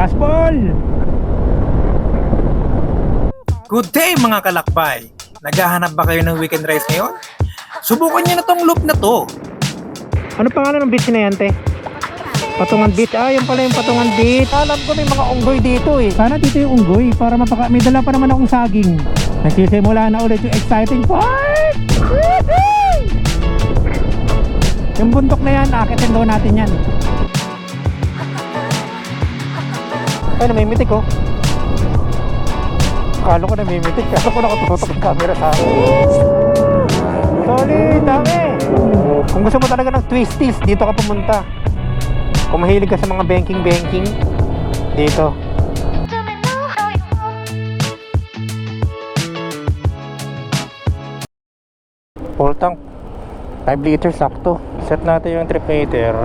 Gaspol! Good day mga kalakbay! Naghahanap ba kayo ng weekend rides ngayon? Subukan nyo na tong loop na to. Ano pangalan ng beach na yan, te? Patungan Beach. Ah, yun pala yung Patungan Beach. Alam ko may mga unggoy dito eh. Sana dito yung unggoy para may dala pa naman akong saging. Nagsisimula na ulit yung exciting part! Yung bundok na yan, akitin daw natin yan. Ay, namimitik oh. Akala ko namimitik. Akala ko nakatutok yung camera sa akin. Solid, dami! Kung gusto mo talaga ng twisties, dito ka pumunta. Kung mahilig ka sa mga banking dito. Full tank 5 liters sakto. Set natin yung trip meter.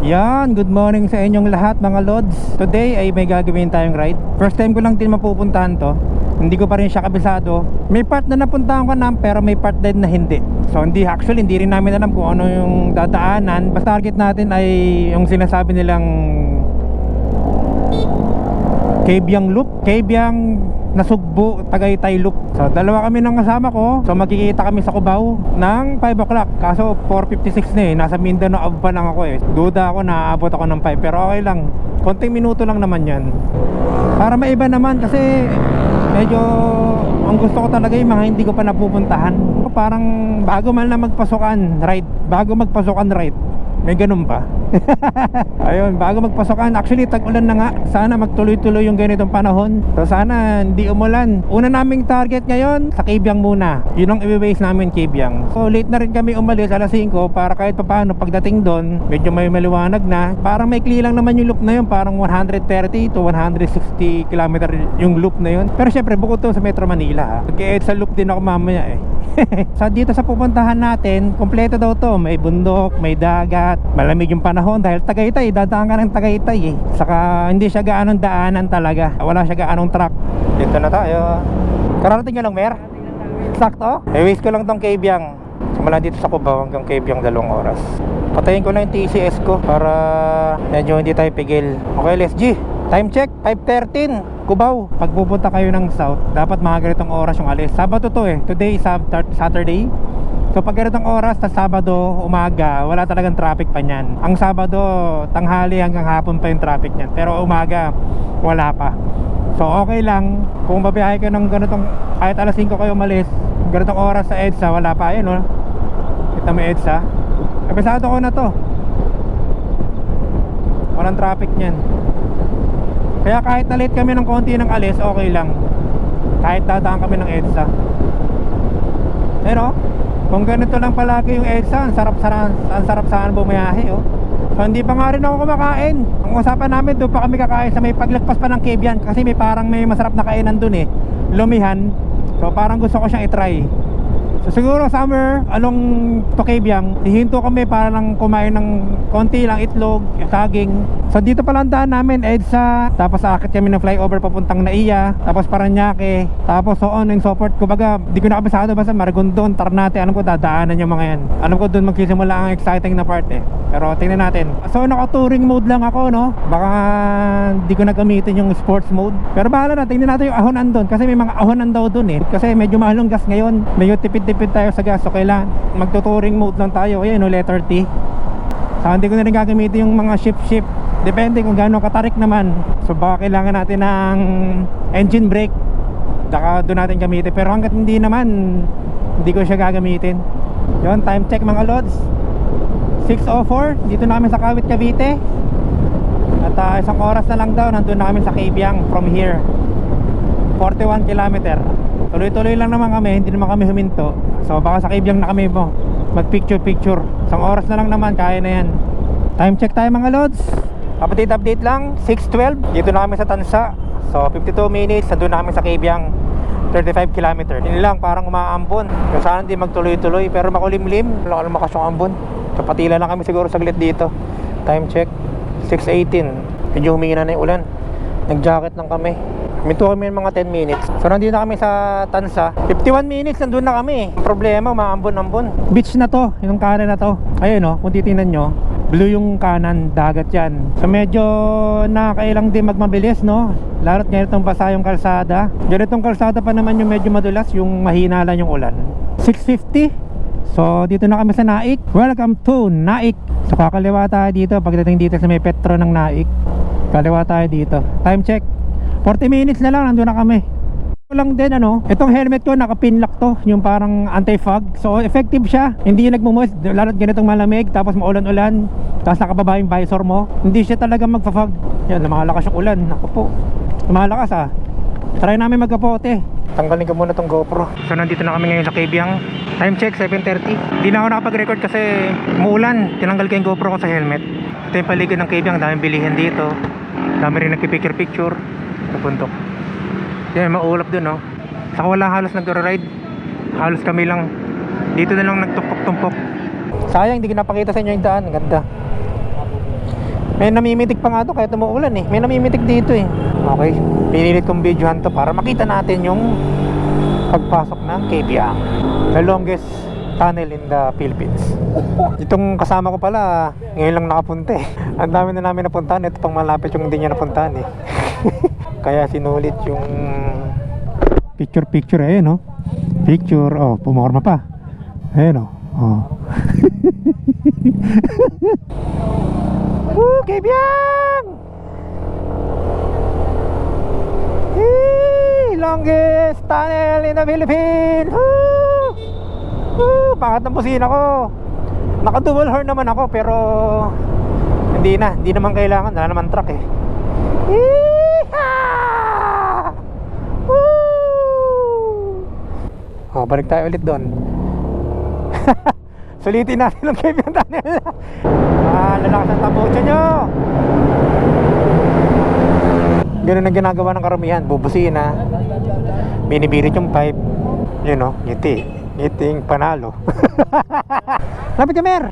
Yan, good morning sa inyong lahat mga lods. Today ay may gagawin tayong ride. First time ko lang din mapupuntahan to. Hindi ko pa rin siya kabisado. May part na napuntahan ko na, pero may part din na hindi. So hindi rin namin alam kung ano yung dadaanan. Basta target natin ay yung sinasabi nilang Cabyang Loop, Cabyang Nasugbu, Tagaytay Loop. So dalawa kami ng kasama ko. So magkikita kami sa Cubao ng 5 o'clock. Kaso 4:56 na eh. Nasa Mindanao pa lang ako eh. Duda ako na aabot ako ng 5. Pero okay lang, konting minuto lang naman yan. Para maiba naman kasi medyo ang gusto ko talaga yung mga hindi ko pa napupuntahan. Parang bago man lang magpasukan ride, may ganun pa. Ayun, bago magpasukan. Actually tag-ulan na nga. Sana magtuloy-tuloy yung ganitong panahon. So sana hindi umulan. Una naming target ngayon sa Cabyang muna. Yun ang i-base namin, Cabyang. So late na rin kami umalis, alas 5, para kahit papaano pagdating doon medyo may maliwanag na. Parang may maikli lang naman yung loop na yun. Parang 130 to 160 km yung loop na yun. Pero syempre bukod to sa Metro Manila. Mag-e-edge sa loop din ako mamaya eh. So dito sa pupuntahan natin, kompleto daw to. May bundok, may dagat, malamig yung panahon dahil Tagaytay, dadaan ka ng Tagaytay eh. Saka hindi siya gaanong daanan talaga. Wala siya gaanong truck. Dito na tayo. Kararating ka lang, Mer? Sakto? I-waste ko lang tong Cabyang. Simula dito sa Cubao hanggang Cabyang 2 oras. Patayin ko na yung TCS ko para medyo hindi tayo pigil. Okay, let's G. Time check, 5:13 Cubao. Pag pupunta kayo ng south, dapat mga ganitong oras yung alis. Sabado to eh. Today is Saturday. So pag ganitong oras sa Sabado, umaga, wala talagang traffic pa niyan. Ang Sabado, tanghali hanggang hapon pa yung traffic niyan. Pero umaga, wala pa. So okay lang kung babiyahe ka ng ganitong, kahit alas 5 kayo umalis, ganitong oras sa EDSA, wala pa. Ayun o, kita mo EDSA. Kabisado ko na to. Walang traffic niyan. Kaya kahit na late kami ng konti ng alis, okay lang. Kahit dadaan kami ng EDSA. Ayun o, kung ganito lang palagi yung EDSA, ang sarap saan bumiyahe oh. So hindi pa nga rin ako kumakain. Ang usapan namin, doon pa kami kakain sa may paglagpas pa ng Cabyang. Kasi may masarap na kainan doon eh, Lumihan. So parang gusto ko siyang itry. So siguro summer, along to Cabyang, hihinto kami para lang kumain ng konti lang itlog, saging. So dito pala ang daan namin, EDSA. Tapos aakit kami ng flyover papuntang Naiya. Tapos Parañaque. Tapos so on and so forth. Kumbaga, di ko nakabisado basta Maragondon, Ternate. Alam ko dadaanan yung mga yan. Alam ko doon magsisimula ang exciting na part eh. Pero tingnan natin. So naka-touring mode lang ako no. Baka di ko na gamitin yung sports mode. Pero bahala na, tingnan natin yung ahonan doon. Kasi may mga ahonan daw doon eh. Kasi medyo mahal yung gas ngayon. Medyo tipid-tipid tayo sa gas. So kailangan magto-touring mode lang tayo. Ayan o, letter T. So hindi ko na rin gagamitin yung mga ship. Depende kung gaano katarik naman. So baka kailangan natin ng engine brake. Baka doon natin gamitin. Pero hanggat hindi naman, hindi ko siya gagamitin. Yun, time check mga lods, 6:04. Dito na kami sa Kawit, Cavite. At isang oras na lang daw, nandun na kami sa Cabyang from here. 41 km. Tuloy-tuloy lang naman kami, hindi naman kami huminto. So baka sa Cabyang na kami mo mag-picture. Isang oras na lang naman, kaya na yan. Time check tayo mga lods. Update lang, 6:12. Dito na kami sa Tansa. So 52 minutes, nandun na kami sa Cabyang, 35 km. Yun lang, parang umaambon. So sana hindi magtuloy-tuloy, pero makulimlim. Wala ka lumakas yung ambon. So patila lang kami siguro saglit dito. Time check, 6:18. Medyo humina na yung ulan. Nag-jacket lang kami. Minto kami mga 10 minutes. So nandito na kami sa Tansa. 51 minutes nandun na kami. Ang problema, umaambon-ambon. Beach na to, yung kanan na to. Ayun o, kung titingnan nyo, Blue yung kanan, dagat yan. So medyo nakakailang din magmabilis, no? Lalo't ganitong basa yung kalsada. Ganitong kalsada pa naman yung medyo madulas, yung mahina lang yung ulan. 6:50. So dito na kami sa Naik. Welcome to Naik. So kakaliwa tayo dito pagdating dito sa may Petro ng Naik. Kaliwa tayo dito. Time check 40 minutes na lang, nandun na kami. Lang din itong helmet ko naka-pinlock to, yung parang anti-fog. So effective siya, hindi yung nagmumoist lalo't ganitong malamig, tapos maulan-ulan, tapos nakababa yung visor mo, hindi siya talaga magpa-fog. Yan, lumalakas yung ulan, naku po, lumalakas Try namin magkapote. Tanggalin ko muna tong GoPro. So nandito na kami ngayon sa Kabyang. Time check 7:30. Hindi na ako nakapag-record kasi muulan. Tinanggal ko yung GoPro ko sa helmet. Ito yung paligid ng Kabyang, daming bilihin dito, dami rin nagpipicture-picture sa bundok. Yan, maulap dun Saka wala halos nag-ride. Halos kami lang. Dito na lang nagtumpok-tumpok. Sayang, hindi ko napakita sa inyo yung daan. Ganda. May namimitik pa nga to kahit umuulan May namimitik dito Okay, pinilit kong videohan to para makita natin yung pagpasok ng Kabyang, the longest tunnel in the Philippines. Itong kasama ko pala ngayon lang nakapunta Ang dami na namin napuntahan. Ito pang malapit yung hindi niya napuntahan Kaya sinulit yung picture picture, pumorma pa. Ayun Kabyang! Longest tunnel in the Philippines. Pangat ng busina ko. Naka dual horn naman ako, pero hindi naman kailangan, wala naman truck balik tayo ulit doon. Sulitin natin ang Kabyang tunnel. Lalakas ang tambocha nyo. Ganun ang ginagawa ng karamihan. Bubusina, binibirit yung pipe, ngiting panalo. Lapit ka, Mer.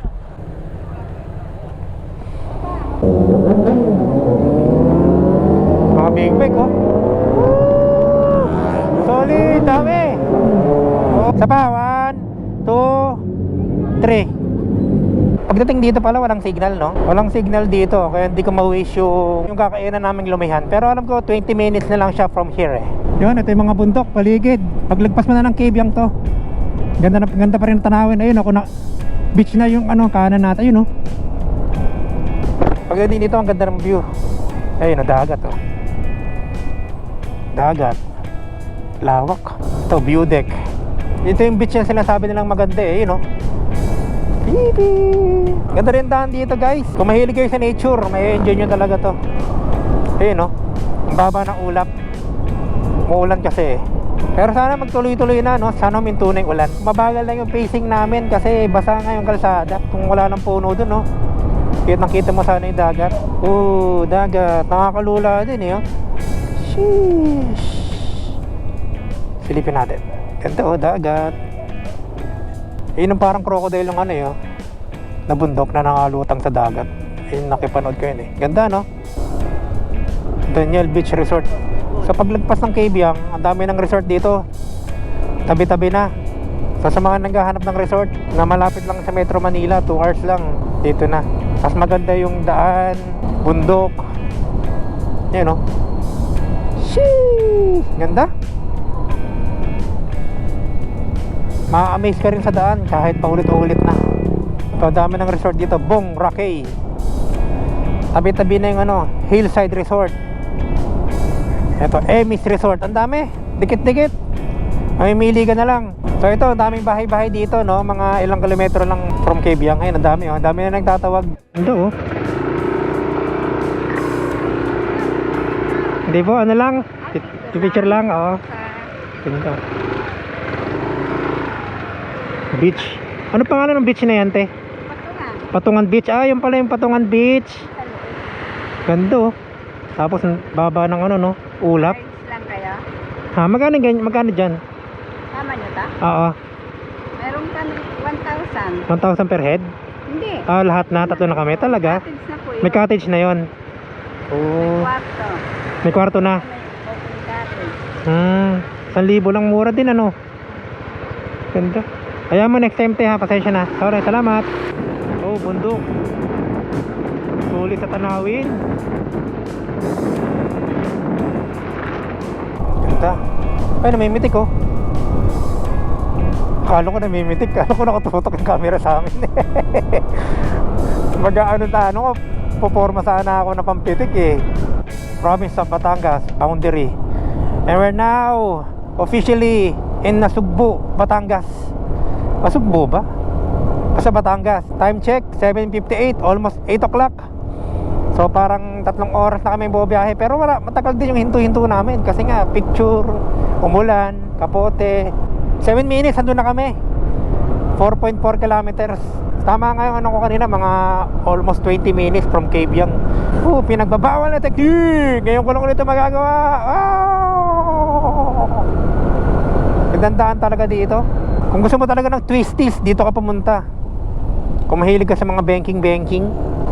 Mga big bag solid, dami. Isa pa, 1, 2, 3. Pagdating dito pala walang signal walang signal dito, kaya hindi ko ma-wish yung kakainan naming lumihan. Pero alam ko 20 minutes na lang siya from here Yun, ito yung mga bundok, paligid. Paglagpas mo na ng Kabyang to, ganda pa rin ang tanawin. Ayun na beach na yung kanan natin. Ayun pagdating dito ang ganda ng view. Ayun dagat dagat, lawak. Ito view deck. Ito yung beach na sinasabi nilang maganda Bibi. Ganda rin daan dito, guys. Kung mahilig kayo sa nature, may enjoy nyo talaga to. Ayun ang baba ng ulap. Muulan kasi pero sana magtuloy-tuloy na sana huminto na yung ulan. Mabagal lang yung pacing namin kasi basa nga yung kalsada. Kung wala ng puno dun Kita mo sana yung dagat. Dagat, nakakalula din Sheesh. Silipin natin. Ganda dagat. Yun yung parang crocodile yung na bundok na nakalutang sa dagat. Yun, nakipanood ko yun Ganda Daniel Beach Resort. Sa paglagpas ng Kabyang, ang dami ng resort dito. Tabi-tabi na. So sa mga naghahanap ng resort na malapit lang sa Metro Manila, 2 hours lang, dito na. Mas maganda yung daan, bundok. Yun Sheesh! Ganda. Ma-amaze ka rin sa daan kahit paulit-ulit na. Ito, dami ng resort dito. Bong Rakay. Tabi-tabi na yung Hillside Resort. Ito, Emis Resort. Ang dami, dikit-dikit. Mamimili ka na lang. So ito, daming bahay-bahay dito mga ilang kilometro lang from Kabyang. Ayun, ang dami ang dami na nagtatawag. Ito hindi po, lang picture lang Ito beach. Ano pangalan ng beach na yan, te? Patungan Beach. Yung pala yung Patungan Beach. Ganda Tapos baba ng ulap. Lang kayo? Magkano dyan? Tama nyo ta? Oo. Meron ka 1,000. 1,000 per head? Hindi. Lahat na, tatlo na kami. Talaga? Cottage na po yun. May cottage na yon. May kwarto. May kwarto na. May open cottage. 1,000 lang, mura din Ganda. Kaya mo next time, te, pasensya na. Sorry, salamat. Bundok. huli sa tanawin. Ganda. Ay, namimitik oh. Akala ko namimitik. Akala ko nakatutok yung camera sa amin. Mag-ano ko, puporma sana ako na pampitik eh. Province of Batangas, boundary. And we're now officially in Nasugbu, Batangas. Nasugbu ba? Sa Batangas. Time check, 7:58, almost 8 o'clock. So parang 3 oras na kami bubiyahe. Pero matagal din yung hinto-hinto namin. Kasi nga, picture, umulan, kapote. 7 minutes, andun na kami. 4.4 kilometers. Tama nga yung ano ko kanina, mga almost 20 minutes from Kabyang. Pinagbabawal na technique. Ngayon ko lang ulit ito magagawa. Nagdandaan talaga dito. Kung gusto mo talaga ng twisties, dito ka pumunta. Kung mahilig ka sa mga banking,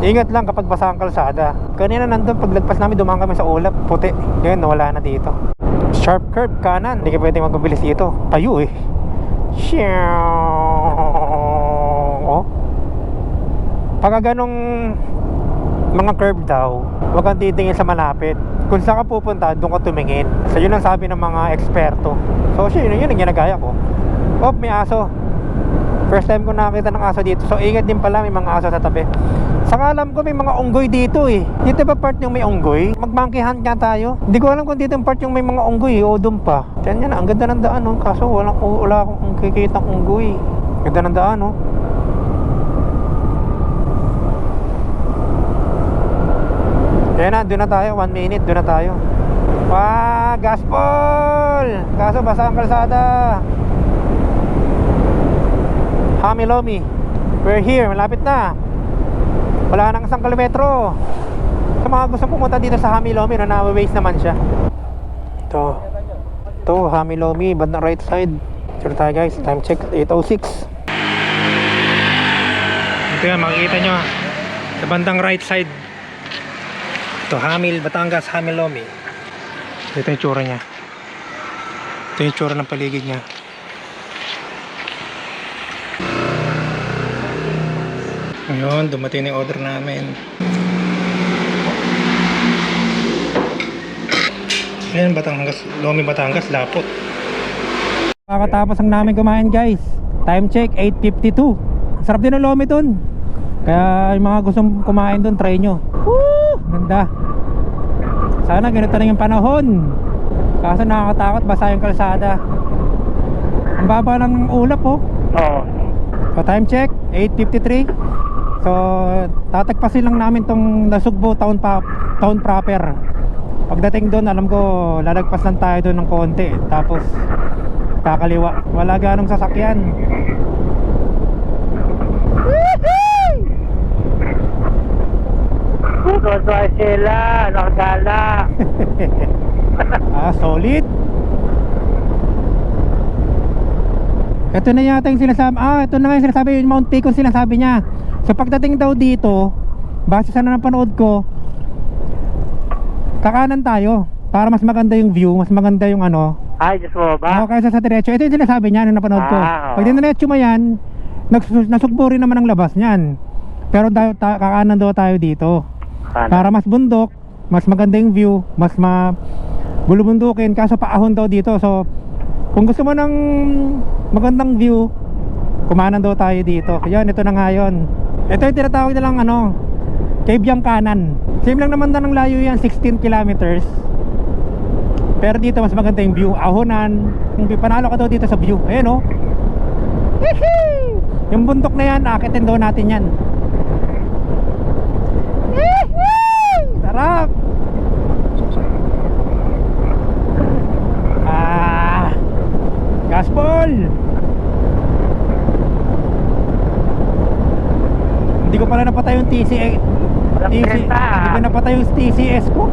ingat lang kapag basa ang kalsada. Kanina nandun, paglagpas namin, dumaan kami sa ulap, puti. Ngayon, nawala na dito. Sharp curve, kanan. Hindi ka pwedeng magpabilis dito. Tayo eh. Oh. Pagka ganong mga curve daw, huwag kang titingin sa malapit. Kung saan ka pupunta, doon ka tumingin. So yun ang sabi ng mga eksperto. So yun ang ginagaya ko. Oh, may aso. First time ko nakakita ng aso dito. So ingat din pala, may mga aso sa tabi. Saka alam ko may mga unggoy dito eh. Dito ba part yung may unggoy? Mag-monkey hunt nga tayo. Hindi ko alam kung dito yung part yung may mga unggoy o doon pa. Yan yan, ang ganda ng daan oh. Kaso wala akong kikita ng unggoy. Ganda ng daan oh. Yan na, doon na tayo. 1 minute, doon na tayo. Gaspol! Kaso basa ang kalsada. Hamilomi. We're here, malapit na. Wala nang 1 kilometro. Sa mga gusto pumunta dito sa Hamilomi, no, na-waste naman siya. Ito, Hamilomi, bandang right side. Sure tayo guys, time check, 8:06. Ito yan, makikita nyo sa bandang right side. Ito, Batangas, Hamilomi. Ito yung tsura niya. Ito yung tsura ng paligid niya. Ngayon, dumating na yung order namin. Ngayon, Lomi Batangas, Lapot. Kakatapos ang namin kumain guys. Time check, 8:52. Sarap din ang Lomi dun. Kaya yung mga gustong kumain dun, try nyo. Woo! Ganda. Sana ganito na yung panahon. Kaso nakakatakot, basa yung kalsada. Ang baba ng ulap oh. Oo. So time check, 8:53. So tatagpasin lang namin tong Nasugbu town proper. Pagdating doon, alam ko lalagpas lang tayo doon ng konti. Tapos kakaliwa. Wala ganong sasakyan. Puto sila, nakagala. Solid. Ito na yata yung sinasabi. Ito na nga yung sinasabi, yung Mount Pico sinasabi niya. So pagdating daw dito, base sa napanood ko, kakanan tayo para mas maganda yung view, mas maganda yung ano. Ay, Diyos mo ba? Kaysa sa diretso. Ito yung sinasabi niya nung napanood ko. Pag diretso mo yan, nasugbo rin naman ang labas niyan. Pero kakanan daw tayo dito. Para mas bundok, mas maganda yung view, mas bulubundukin, kaso paahon daw dito. So kung gusto mo ng magandang view, kumanan daw tayo dito. Yan, ito na nga yun. Ito yung tinatawag nilang Kabyang kanan. Same lang naman na ng layo yan, 16 kilometers. Pero dito mas maganda yung view, ahonan. Panalo ka daw dito sa view. Ayan oh. Yung bundok na yan, akitin daw natin yan. Sarap. Gaspol. Hindi ko pala napatay yung hindi ko napatay yung TCS ko.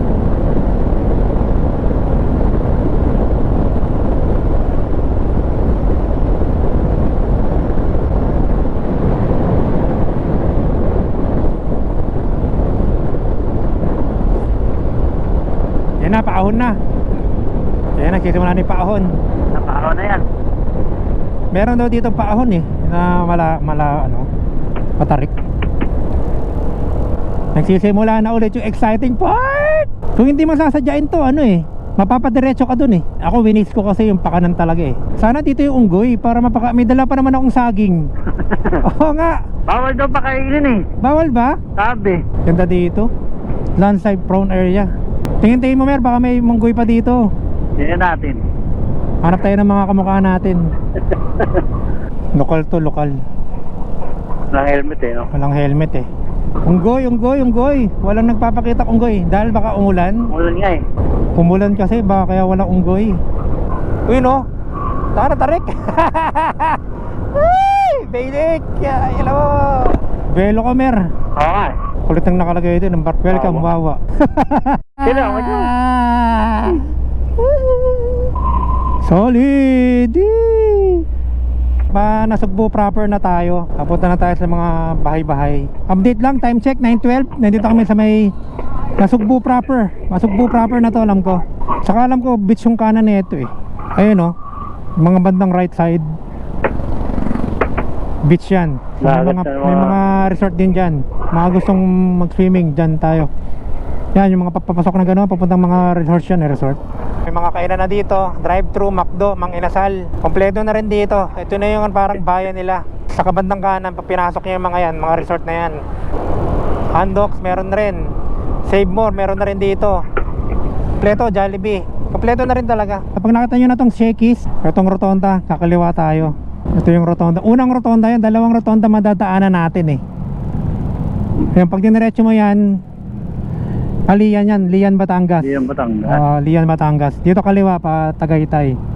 Yan na, paahon na. Yan, nagsisimula na yung paahon. Napaahon na yan. Meron daw dito paahon eh, na matarik. Nagsisimula na ulit yung exciting part. Kung hindi masasadyain to, ano eh, mapapadiretso ka dun eh. Ako winis ko kasi yung pakanan talaga eh. Sana dito yung unggoy para may dala pa naman akong saging. Oo nga. Bawal daw pakainin eh. Bawal ba? Sabi. Ganda dito. Landslide prone area. Tingin-tingin mo mer, baka may munggoy pa dito. Tingnan natin. Hanap tayo ng mga kamukha natin. Lokal to, lokal. Walang helmet eh, no? Walang helmet eh. Unggoy, unggoy, unggoy. Walang nagpapakita unggoy. Dahil baka umulan. Umulan nga eh. Umulan kasi, baka kaya walang unggoy. Uy no, tara tarik. Uy, Bailik. Hello. Velo ka mer. Oo nga eh. Kulit ang nakalagay dito ng bar. Welcome, wawa. Sino? Ano? Solid. Nasugbo proper na tayo. Papunta na tayo sa mga bahay-bahay. Update lang, time check 9:12. Nandito kami sa may Nasugbo proper. Masugbo proper na to, alam ko. Saka alam ko beach yung kanan nito eh. Ayun oh, mga bandang right side beach yan. May mga resort din dyan. Mga gustong mag-swimming, dyan tayo. Yan, yung mga papapasok na gano'n, papuntang mga resort yan, resort. May mga kainan na dito, drive-thru, McDo, Mang Inasal. Kompleto na rin dito. Ito na yung parang bayan nila. Sa kabandang kanan, pag pinasok nyo yung mga yan, mga resort na yan. Handoks, meron rin. Save More, meron na rin dito. Kompleto, Jollibee. Kompleto na rin talaga. Kapag nakita nyo na tong Shakey's, itong rotonda, kakaliwa tayo. Ito yung rotonda. Unang rotonda yan, dalawang rotonda madadaanan natin eh. Yung pag diniretso mo yan, Lian yan, Lian Batangas. Lian Batangas. Lian Batangas. Dito kaliwa pa Tagaytay.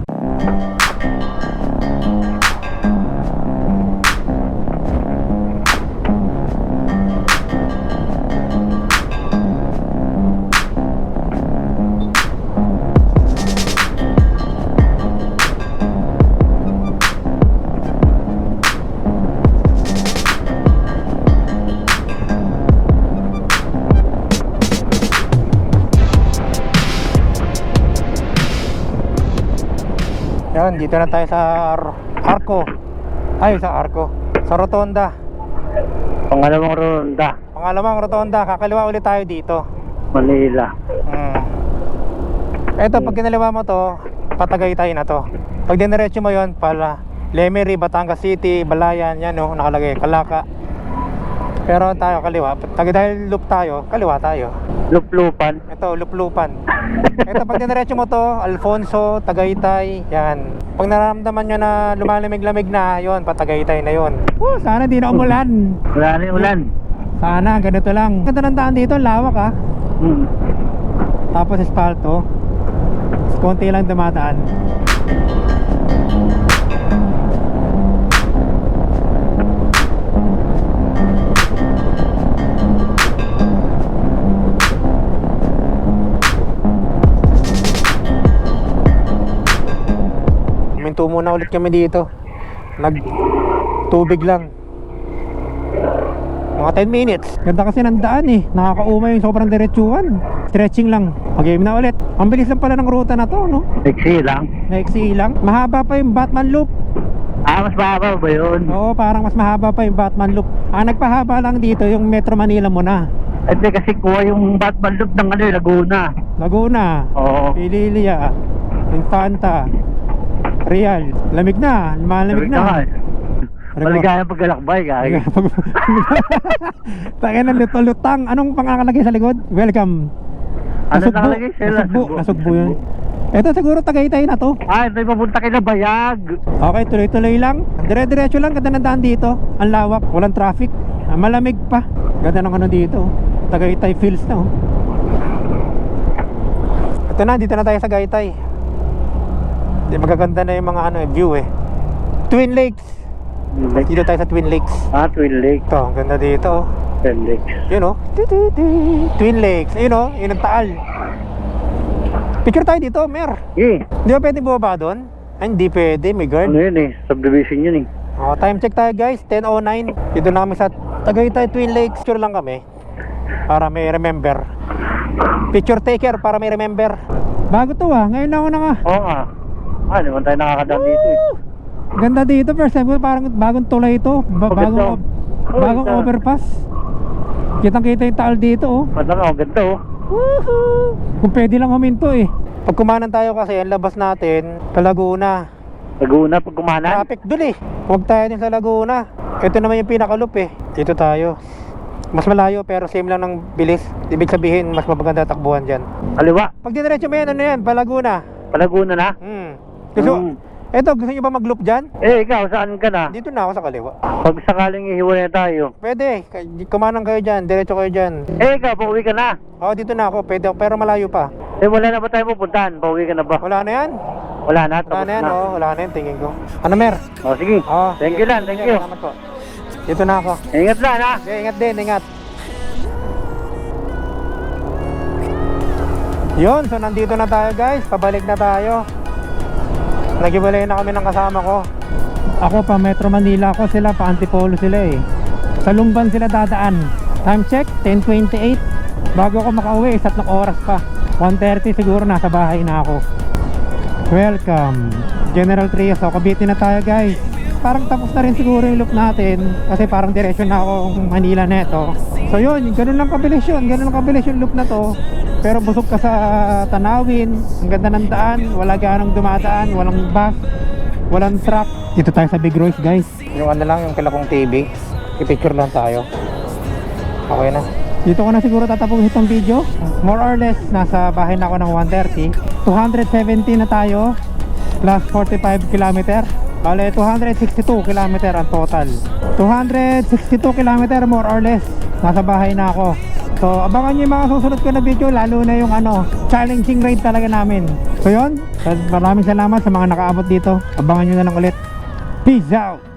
Yan, dito na tayo sa Arco. Ay, sa Arco. Sa Rotonda. Pangalawang ronda. Pangalawang Rotonda. Kakaliwa ulit tayo dito. Manila. Eto, pag kinaliwa mo to, Patagaytay na to. Pag diniretso mo yon, pala Lemery, Batangas City, Balayan. Yan o, nakalagay, Kalaka. Pero tayo kaliwa. Dahil loop tayo, kaliwa tayo. Luplupan. Ito, luplupan. Ito, pag diniretso mo to, Alfonso, Tagaytay, yan. Pag nararamdaman nyo na lumalamig-lamig na, yon, Patagaytay na yon. Sana di na umulan. Wala na yung ulan. Sana, ganito lang. Ganda ng daan dito, lawak ha. Tapos espalto. Konti lang dumadaan. Minto muna ulit kami dito. Nagtubig lang. Mga 10 minutes. Ganda kasi ng daan eh. Nakakaumay yung sobrang diretsuhan. Stretching lang. Mag-game na ulit. Ang bilis lang pala ng ruta na to, no? Exi lang. Naiksi lang. Mahaba pa yung Batman Loop. Mas mahaba ba yun? Oo, parang mas mahaba pa yung Batman Loop. Nagpahaba lang dito yung Metro Manila muna. Hindi kasi kuha yung Batman Loop ng Laguna. Laguna. Oo. Pililia. Infanta. Real. Lamig na. Malamig na. Maligayang paglalakbay, kaya. Tangin na lutang. Anong pangakalagay sa likod? Welcome. Ano nakalagay sila? Nasugbo yun. Ito siguro Tagaytay na to. Ito yung papunta kayo na Bayag. Okay, tuloy-tuloy lang. Dire-diretso lang. Ganda ng daan dito. Ang lawak. Walang traffic. Malamig pa. Ganda ng ano dito. Tagaytay feels na oh. Ito na, dito na tayo sa Tagaytay. Magaganda na yung mga view eh. Twin Lakes. Dito tayo sa Twin Lakes. Twin Lakes. Ito, ang ganda dito. Twin Lakes. Yun oh. Twin Lakes. Yun oh, yun ang Taal. Picture tayo dito, Mer. Di ba pwede bumaba doon? Ay, hindi pwede, may guard. Ano yun eh, subdivision yun eh. Time check tayo guys, 10:09. Dito na kami sa Tagaytay Twin Lakes. Picture lang kami para may remember. Picture taker para may remember. Bago to ngayon ako na nga. Oo nga. Di man tayo nakakadaan dito eh. Ganda dito, first time ko, parang bagong tulay ito. Bagong overpass. Kitang-kita yung taal dito oh. Ang ganda oh. Woohoo! Kung pwede lang huminto eh. Pag kumanan tayo kasi, ang labas natin, sa Laguna. Laguna pag kumanan. Traffic dun eh. Huwag tayo din sa Laguna. Ito naman yung pinaka-loop eh. Dito tayo. Mas malayo pero same lang ng bilis. Ibig sabihin, mas maganda takbuhan dyan. Kaliwa. Pag diniretso mo yan, ano yan? Palaguna. Palaguna na. Gusto, Mm. eto, gusto nyo ba mag-loop dyan? Ikaw, saan ka na? Dito na ako sa kaliwa. Pag sakaling ihiwalay na tayo. Pwede, kumanan kayo dyan, diretso kayo dyan. Ikaw, pauwi ka na. Oo, dito na ako, pwede, pero malayo pa. Wala na ba tayo pupuntahan? Pauwi ka na ba? Wala na yan? Wala na, Wala tapos na yan, na. oo, wala na yan, tingin ko. Ano, Mer? Sige. Oo. Thank you lang, thank you. Salamat po. Dito na ako. Ingat lang ha. Okay, ingat din, ingat. Yun, so nandito na tayo guys, pabalik na tayo. Nagibalay na kami ng kasama ko. Ako pa Metro Manila ako, sila pa Antipolo sila eh. Sa Lumban sila dadaan. Time check, 10:28. Bago ako makauwi, 1 oras pa. 1:30 siguro nasa bahay na ako. Welcome General Trias. So Cavite na tayo guys. Parang tapos na rin siguro yung loop natin, kasi parang direksyon na ako Manila neto. So yun, ganun lang kabilis yun. Ganun lang kabilis yung loop na to. Pero busog ka sa tanawin, ang ganda ng daan, wala ganong dumadaan, walang bus, walang truck. Dito tayo sa Big Royce guys. Yung ano lang, yung kilakong TV. I-picture lang tayo. Okay na. Dito ko na siguro tatapos itong video. More or less, nasa bahay na ako ng 1:30. 270 na tayo, plus 45 km. Bale, 262 km ang total. 262 km more or less. Nasa bahay na ako. So, abangan nyo yung mga susunod ko na video, lalo na yung challenging ride talaga namin. So yun, maraming salamat sa mga nakaabot dito. Abangan nyo na lang ulit. Peace out!